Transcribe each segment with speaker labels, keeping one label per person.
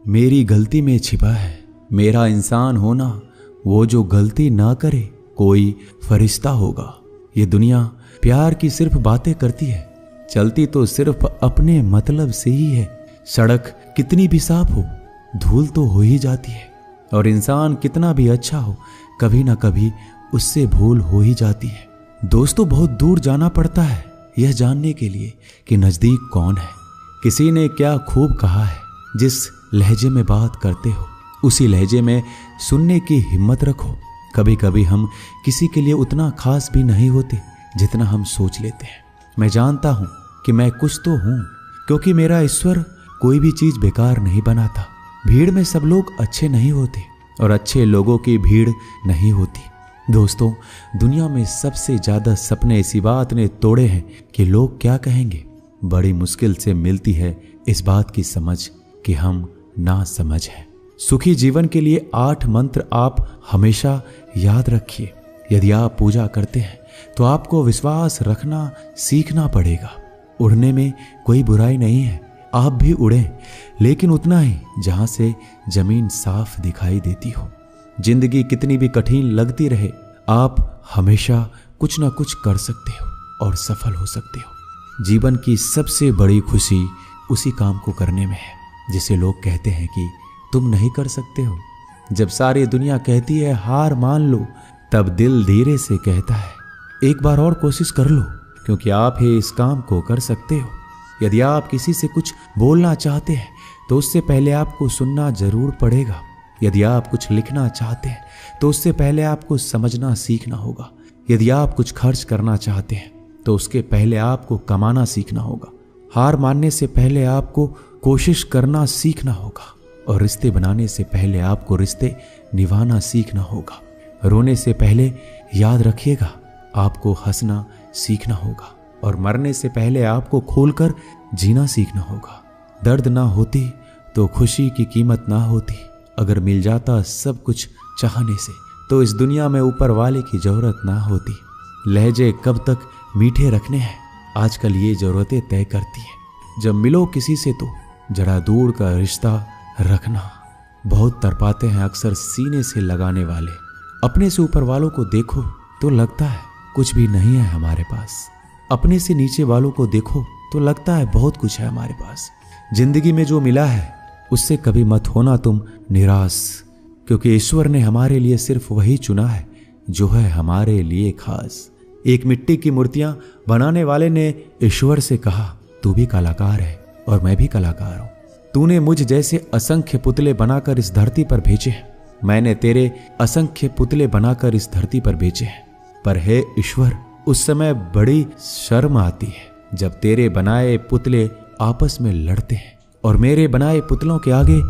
Speaker 1: मेरी गलती में छिपा है मेरा इंसान होना, वो जो गलती ना करे कोई फरिश्ता होगा। ये दुनिया प्यार की सिर्फ बातें करती है, चलती तो सिर्फ अपने मतलब से ही है। सड़क कितनी भी साफ हो धूल तो हो ही जाती है, और इंसान कितना भी अच्छा हो कभी ना कभी उससे भूल हो ही जाती है। दोस्तों, बहुत दूर जाना पड़ता है यह जानने के लिए कि नजदीक कौन है। किसी ने क्या खूब कहा है, जिस लहजे में बात करते हो उसी लहजे में सुनने की हिम्मत रखो। कभी कभी हम किसी के लिए उतना खास भी नहीं होते जितना हम सोच लेते हैं। मैं जानता हूं कि मैं कुछ तो हूं, क्योंकि मेरा ईश्वर कोई भी चीज बेकार नहीं बनाता। भीड़ में सब लोग अच्छे नहीं होते और अच्छे लोगों की भीड़ नहीं होती। दोस्तों, दुनिया में सबसे ज्यादा सपने इसी बात ने तोड़े हैं कि लोग क्या कहेंगे। बड़ी मुश्किल से मिलती है इस बात की समझ कि हम ना समझ हैं। सुखी जीवन के लिए 8 मंत्र आप हमेशा याद रखिए। यदि आप पूजा करते हैं तो आपको विश्वास रखना सीखना पड़ेगा। उड़ने में कोई बुराई नहीं है, आप भी उड़ें, लेकिन उतना ही जहां से जमीन साफ दिखाई देती हो। जिंदगी कितनी भी कठिन लगती रहे, आप हमेशा कुछ ना कुछ कर सकते हो और सफल हो सकते हो। जीवन की सबसे बड़ी खुशी उसी काम को करने में है जिसे लोग कहते हैं कि तुम नहीं कर सकते हो। जब सारी दुनिया कहती है हार मान लो, तब दिल धीरे से कहता है एक बार और कोशिश कर लो, क्योंकि आप ही इस काम को कर सकते हो। यदि आप किसी से कुछ बोलना चाहते हैं तो उससे पहले आपको सुनना जरूर पड़ेगा। यदि आप कुछ लिखना चाहते हैं तो उससे पहले आपको समझना सीखना होगा। यदि आप कुछ खर्च करना चाहते हैं तो उसके पहले आपको कमाना सीखना होगा। हार मानने से पहले आपको कोशिश करना सीखना होगा, और रिश्ते बनाने से पहले आपको रिश्ते निभाना सीखना होगा। रोने से पहले याद रखिएगा आपको हंसना सीखना होगा, और मरने से पहले आपको खोलकर जीना सीखना होगा। दर्द ना होती तो खुशी की कीमत ना होती। अगर मिल जाता सब कुछ चाहने से तो इस दुनिया में ऊपर वाले की जरूरत ना होती। लहजे कब तक मीठे रखने हैं, आजकल ये जरूरतें तय करती हैं। जब मिलो किसी से तो जरा दूर का रिश्ता रखना। बहुत तड़पाते हैं अक्सर सीने से लगाने वाले। अपने से ऊपर वालों को देखो तो लगता है कुछ भी नहीं है हमारे पास। अपने से नीचे वालों को देखो तो लगता है बहुत कुछ है हमारे पास। जिंदगी में जो मिला है उससे कभी मत होना तुम निराश, क्योंकि ईश्वर ने हमारे लिए सिर्फ वही चुना है जो है हमारे लिए खास। एक मिट्टी की मूर्तियां बनाने वाले ने ईश्वर से कहा तू भी कलाकार है और मैं भी कलाकार हूं। तूने मुझ जैसे असंख्य पुतले बनाकर इस धरती पर भेजे हैं, मैंने तेरे असंख्य पुतले बनाकर इस धरती पर भेजे हैं। पर हे ईश्वर, उस समय बड़ी शर्म आती है जब तेरे बनाए पुतले आपस में लड़ते हैं और मेरे बनाए पुतलों के आगे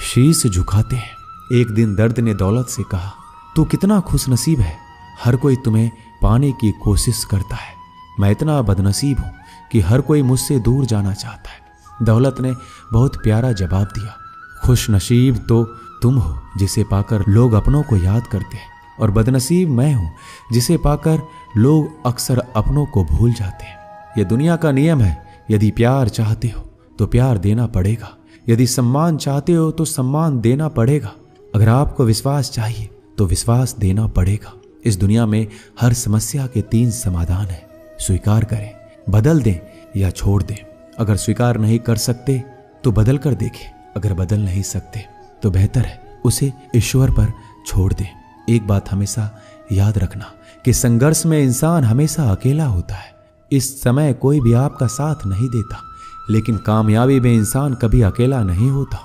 Speaker 1: शीश झुकाते हैं। एक दिन दर्द ने दौलत से कहा तू कितना खुशनसीब है, हर कोई तुम्हें पाने की कोशिश करता है। मैं इतना बदनसीब हूं कि हर कोई मुझसे दूर जाना चाहता है। दौलत ने बहुत प्यारा जवाब दिया, खुश नसीब तो तुम हो जिसे पाकर लोग अपनों को याद करते हैं, और बदनसीब मैं हूं जिसे पाकर लोग अक्सर अपनों को भूल जाते हैं। यह दुनिया का नियम है, यदि प्यार चाहते हो तो प्यार देना पड़ेगा, यदि सम्मान चाहते हो तो सम्मान देना पड़ेगा। अगर आपको विश्वास चाहिए तो विश्वास देना पड़ेगा। इस दुनिया में हर समस्या के 3 समाधान हैं, स्वीकार करें, बदल दें या छोड़ दें। अगर स्वीकार नहीं कर सकते तो बदल कर देखें, अगर बदल नहीं सकते तो बेहतर है उसे ईश्वर पर छोड़ दें। एक बात हमेशा याद रखना कि संघर्ष में इंसान हमेशा अकेला होता है। इस समय कोई भी आपका साथ नहीं देता, लेकिन कामयाबी में इंसान कभी अकेला नहीं होता।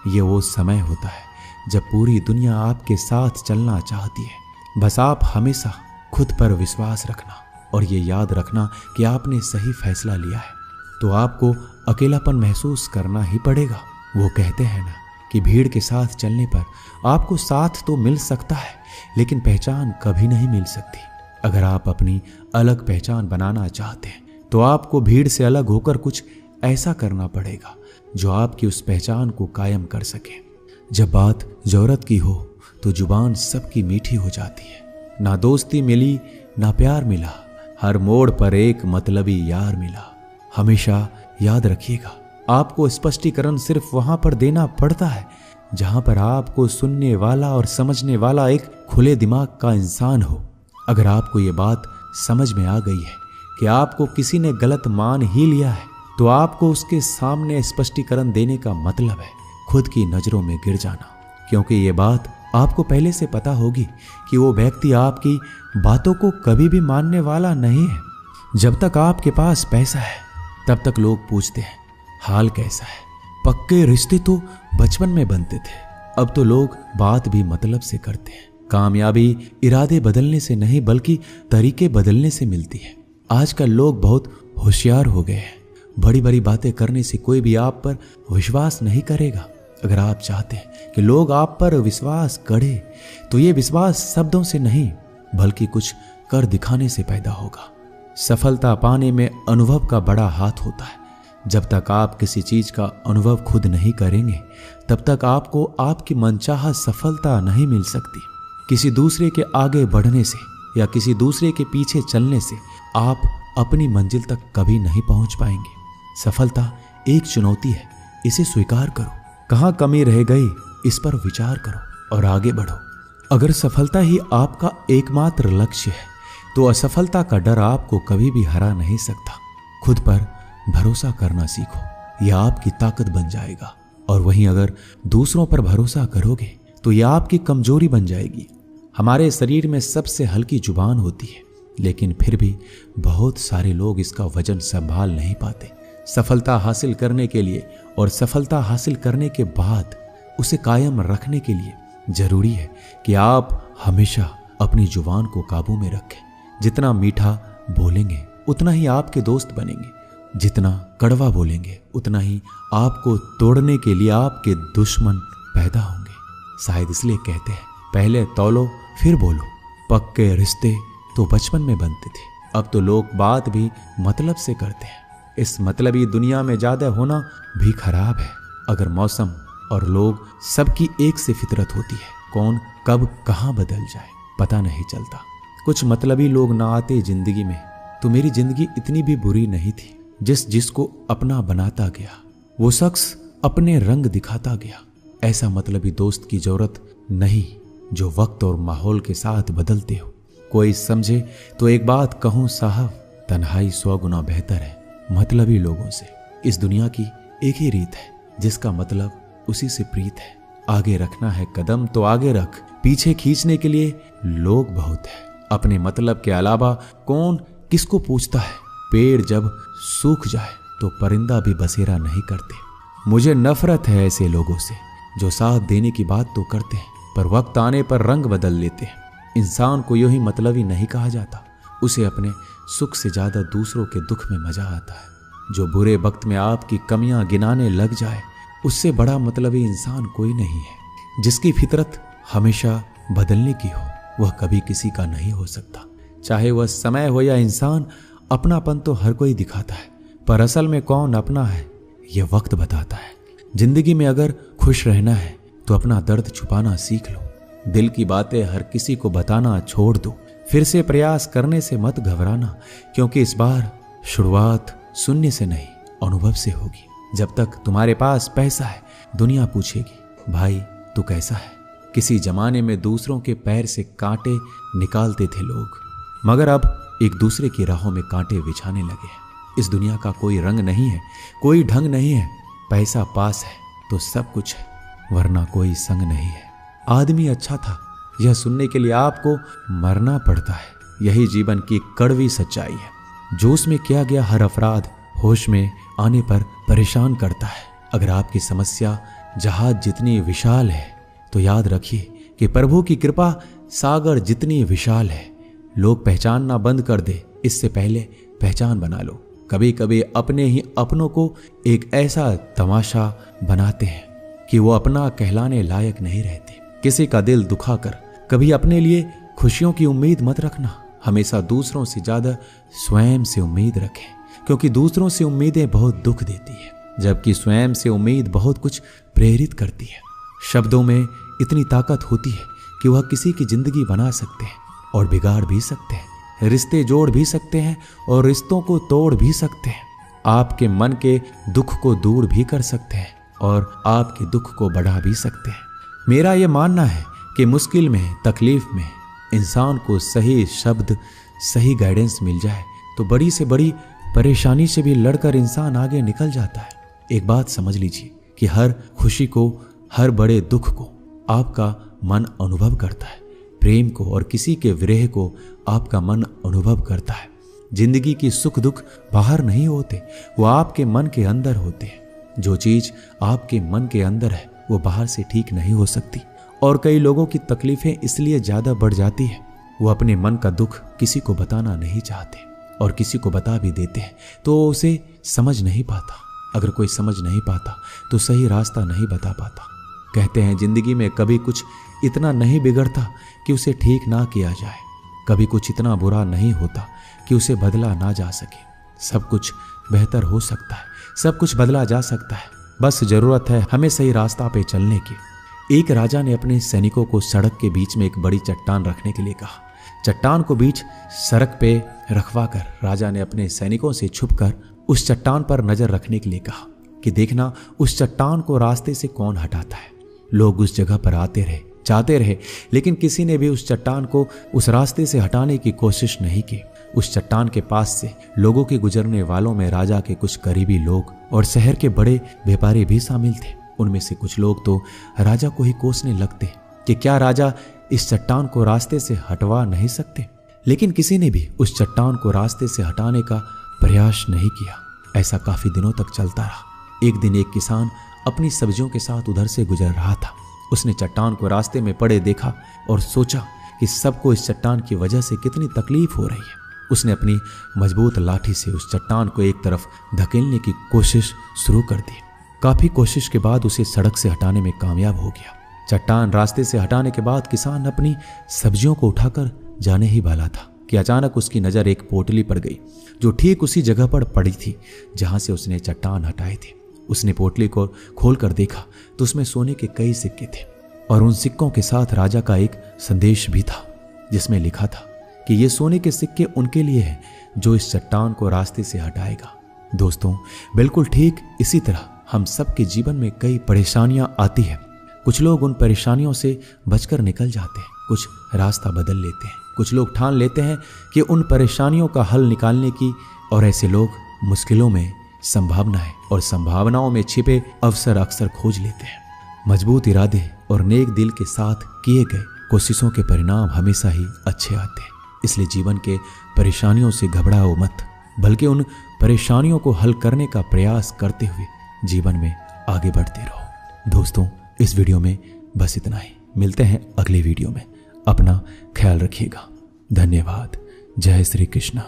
Speaker 1: ये वो समय होता है जब पूरी दुनिया आपके साथ चलना चाहती है। बस आप हमेशा खुद पर विश्वास रखना और ये याद रखना कि आपने सही फैसला लिया है। तो आपको अकेलापन महसूस करना ही पड़ेगा। वो कहते हैं ना कि भीड़ के साथ चलने पर आपको साथ तो मिल सकता है, लेकिन पहचान कभी नहीं मिल सकती। अगर आप अपनी अलग पहचान बनाना चाहते हैं तो आपको भीड़ से अलग होकर कुछ ऐसा करना पड़ेगा जो आपकी उस पहचान को कायम कर सके। जब बात जरूरत की हो तो जुबान सबकी मीठी हो जाती है। ना दोस्ती मिली ना प्यार मिला, हर मोड़ पर एक मतलबी यार मिला। हमेशा याद रखिएगा, आपको स्पष्टीकरण सिर्फ वहां पर देना पड़ता है जहां पर आपको सुनने वाला और समझने वाला एक खुले दिमाग का इंसान हो। अगर आपको ये बात समझ में आ गई है कि आपको किसी ने गलत मान ही लिया है, तो आपको उसके सामने स्पष्टीकरण देने का मतलब है खुद की नजरों में गिर जाना, क्योंकि ये बात आपको पहले से पता होगी कि वो व्यक्ति आपकी बातों को कभी भी मानने वाला नहीं है। जब तक आपके पास पैसा है तब तक लोग पूछते हैं हाल कैसा है। पक्के रिश्ते तो बचपन में बनते थे, अब तो लोग बात भी मतलब से करते हैं। कामयाबी इरादे बदलने से नहीं बल्कि तरीके बदलने से मिलती है। आजकल लोग बहुत होशियार हो गए हैं। बड़ी बड़ी बातें करने से कोई भी आप पर विश्वास नहीं करेगा। अगर आप चाहते हैं कि लोग आप पर विश्वास करें, तो ये विश्वास शब्दों से नहीं बल्कि कुछ कर दिखाने से पैदा होगा। सफलता पाने में अनुभव का बड़ा हाथ होता है। जब तक आप किसी चीज का अनुभव खुद नहीं करेंगे, तब तक आपको आपकी मनचाहा सफलता नहीं मिल सकती। किसी दूसरे के आगे बढ़ने से या किसी दूसरे के पीछे चलने से आप अपनी मंजिल तक कभी नहीं पहुंच पाएंगे। सफलता एक चुनौती है, इसे स्वीकार करो। कहां कमी रह गई इस पर विचार करो और आगे बढ़ो। अगर सफलता ही आपका एकमात्र लक्ष्य है, तो असफलता का डर आपको कभी भी हरा नहीं सकता। खुद पर भरोसा करना सीखो, यह आपकी ताकत बन जाएगा। और वहीं अगर दूसरों पर भरोसा करोगे तो यह आपकी कमजोरी बन जाएगी। हमारे शरीर में सबसे हल्की जुबान होती है, लेकिन फिर भी बहुत सारे लोग इसका वजन संभाल नहीं पाते। सफलता हासिल करने के लिए और सफलता हासिल करने के बाद उसे कायम रखने के लिए जरूरी है कि आप हमेशा अपनी जुबान को काबू में रखें। जितना मीठा बोलेंगे उतना ही आपके दोस्त बनेंगे, जितना कड़वा बोलेंगे उतना ही आपको तोड़ने के लिए आपके दुश्मन पैदा होंगे। शायद इसलिए कहते हैं पहले तौलो फिर बोलो। पक्के रिश्ते तो बचपन में बनते थे, अब तो लोग बात भी मतलब से करते हैं। इस मतलबी दुनिया में ज्यादा होना भी खराब है। अगर मौसम और लोग सबकी एक से फितरत होती है, कौन कब कहां बदल जाए पता नहीं चलता। कुछ मतलबी लोग ना आते जिंदगी में तो मेरी जिंदगी इतनी भी बुरी नहीं थी। जिसको अपना बनाता गया वो शख्स अपने रंग दिखाता गया। ऐसा मतलबी दोस्त की जरूरत नहीं जो वक्त और माहौल के साथ बदलते हो। कोई समझे तो एक बात कहूं साहब, तन्हाई 100 गुना बेहतर है मतलबी लोगों से। इस दुनिया की एक ही रीत है, जिसका मतलब उसी से प्रीत है। आगे रखना है कदम तो आगे रख, पीछे खींचने के लिए लोग बहुत है। अपने मतलब के अलावा कौन किसको पूछता है। पेड़ जब सूख जाए तो परिंदा भी बसेरा नहीं करते। मुझे नफरत है ऐसे लोगों से जो साथ देने की बात तो करते हैं पर वक्त आने पर रंग बदल लेते हैं। इंसान को यूं ही मतलबी नहीं कहा जाता, उसे अपने सुख से ज्यादा दूसरों के दुख में मजा आता है। जो बुरे वक्त में आपकी कमियां गिनाने लग जाए, उससे बड़ा मतलबी इंसान कोई नहीं है। जिसकी फितरत हमेशा बदलने की हो, वह कभी किसी का नहीं हो सकता। चाहे वह समय हो या इंसान, अपनापन तो हर कोई दिखाता है, पर असल में कौन अपना है यह वक्त बताता है। जिंदगी में अगर खुश रहना है तो अपना दर्द छुपाना सीख लो। दिल की बातें हर किसी को बताना छोड़ दो। फिर से प्रयास करने से मत घबराना, क्योंकि इस बार शुरुआत सुनने से नहीं अनुभव से होगी। जब तक तुम्हारे पास पैसा है, दुनिया पूछेगी भाई तू कैसा है। किसी जमाने में दूसरों के पैर से कांटे निकालते थे लोग, मगर अब एक दूसरे की राहों में कांटे बिछाने लगे हैं। इस दुनिया का कोई रंग नहीं है, कोई ढंग नहीं है। पैसा पास है तो सब कुछ है, वरना कोई संग नहीं है। आदमी अच्छा था, यह सुनने के लिए आपको मरना पड़ता है। यही जीवन की कड़वी सच्चाई है। जोश में किया गया हर अपराध होश में आने पर परेशान करता है। अगर आपकी समस्या जहाज जितनी विशाल है, तो याद रखिए कि प्रभु की कृपा सागर जितनी विशाल है। लोग पहचानना बंद कर दे, इससे पहले पहचान बना लो। कभी कभी अपने ही अपनों को एक ऐसा तमाशा बनाते हैं कि वो अपना कहलाने लायक नहीं रहते। किसी का दिल दुखाकर कभी अपने लिए खुशियों की उम्मीद मत रखना। हमेशा दूसरों से ज्यादा स्वयं से उम्मीद रखें, क्योंकि दूसरों से उम्मीदें बहुत दुख देती है, जबकि स्वयं से उम्मीद बहुत कुछ प्रेरित करती है। शब्दों में इतनी ताकत होती है कि वह किसी की जिंदगी बना सकते हैं और बिगाड़ भी सकते हैं। रिश्ते जोड़ भी सकते हैं और रिश्तों को तोड़ भी सकते हैं। आपके मन के दुख को दूर भी कर सकते हैं और आपके दुख को बढ़ा भी सकते हैं। मेरा यह मानना है कि मुश्किल में, तकलीफ में इंसान को सही शब्द, सही गाइडेंस मिल जाए तो बड़ी से बड़ी परेशानी से भी लड़कर इंसान आगे निकल जाता है। एक बात समझ लीजिए कि हर खुशी को, हर बड़े दुख को आपका मन अनुभव करता है। प्रेम को और किसी के विरह को आपका मन अनुभव करता है। जिंदगी की सुख दुख बाहर नहीं होते, वो आपके मन के अंदर होते हैं। जो चीज आपके मन के अंदर है वो बाहर से ठीक नहीं हो सकती। और कई लोगों की तकलीफें इसलिए ज्यादा बढ़ जाती है, वो अपने मन का दुख किसी को बताना नहीं चाहते और किसी को बता भी देते हैं तो उसे समझ नहीं पाता। अगर कोई समझ नहीं पाता तो सही रास्ता नहीं बता पाता। कहते हैं जिंदगी में कभी कुछ इतना नहीं बिगड़ता कि उसे ठीक ना किया जाए, कभी कुछ इतना बुरा नहीं होता कि उसे बदला ना जा सके। सब कुछ बेहतर हो सकता है, सब कुछ बदला जा सकता है, बस जरूरत है हमें सही रास्ता पे चलने की। एक राजा ने अपने सैनिकों को सड़क के बीच में एक बड़ी चट्टान रखने के लिए कहा। चट्टान को बीच सड़क पे रखवाकर राजा ने अपने सैनिकों से छुपकर उस चट्टान पर नजर रखने के लिए कहा कि देखना उस चट्टान को रास्ते से कौन हटाता है। लोग उस जगह पर आते रहे, जाते रहे, लेकिन किसी ने भी उस चट्टान को उस रास्ते से हटाने की कोशिश नहीं की। उस चट्टान के पास से लोगों के गुजरने वालों में राजा के कुछ करीबी लोग और शहर के बड़े व्यापारी भी शामिल थे। उनमें से कुछ लोग तो राजा को ही कोसने लगते कि क्या राजा इस चट्टान को रास्ते से हटवा नहीं सकते, लेकिन किसी ने भी उस चट्टान को रास्ते से हटाने का प्रयास नहीं किया। ऐसा काफी दिनों तक चलता रहा। एक दिन एक किसान अपनी सब्जियों के साथ उधर से गुजर रहा था। उसने चट्टान को रास्ते में पड़े देखा और सोचा कि सबको इस चट्टान की वजह से कितनी तकलीफ हो रही है। उसने अपनी मजबूत लाठी से उस चट्टान को एक तरफ धकेलने की कोशिश शुरू कर दी। काफी कोशिश के बाद उसे सड़क से हटाने में कामयाब हो गया। चट्टान रास्ते से हटाने के बाद किसान अपनी सब्जियों को उठाकर जाने ही वाला था कि अचानक उसकी नजर एक पोटली पर गई जो ठीक उसी जगह पर पड़ी थी जहां से उसने चट्टान हटाए थे। उसने पोटली को खोलकर देखा तो उसमें सोने के कई सिक्के थे और उन सिक्कों के साथ राजा का एक संदेश भी था जिसमें लिखा था कि ये सोने के सिक्के उनके लिए हैं जो इस चट्टान को रास्ते से हटाएगा। दोस्तों, बिल्कुल ठीक इसी तरह हम सबके जीवन में कई परेशानियां आती हैं। कुछ लोग उन परेशानियों से बचकर निकल जाते हैं, कुछ रास्ता बदल लेते हैं, कुछ लोग ठान लेते हैं कि उन परेशानियों का हल निकालने की, और ऐसे लोग मुश्किलों में संभावनाएं और संभावनाओं में छिपे अवसर अक्सर खोज लेते हैं। मजबूत इरादे और नेक दिल के साथ किए गए कोशिशों के परिणाम हमेशा ही अच्छे आते हैं। इसलिए जीवन के परेशानियों से घबराओ मत, बल्कि उन परेशानियों को हल करने का प्रयास करते हुए जीवन में आगे बढ़ते रहो। दोस्तों, इस वीडियो में बस इतना ही। मिलते हैं अगली वीडियो में। अपना ख्याल रखिएगा। धन्यवाद। जय श्री कृष्ण।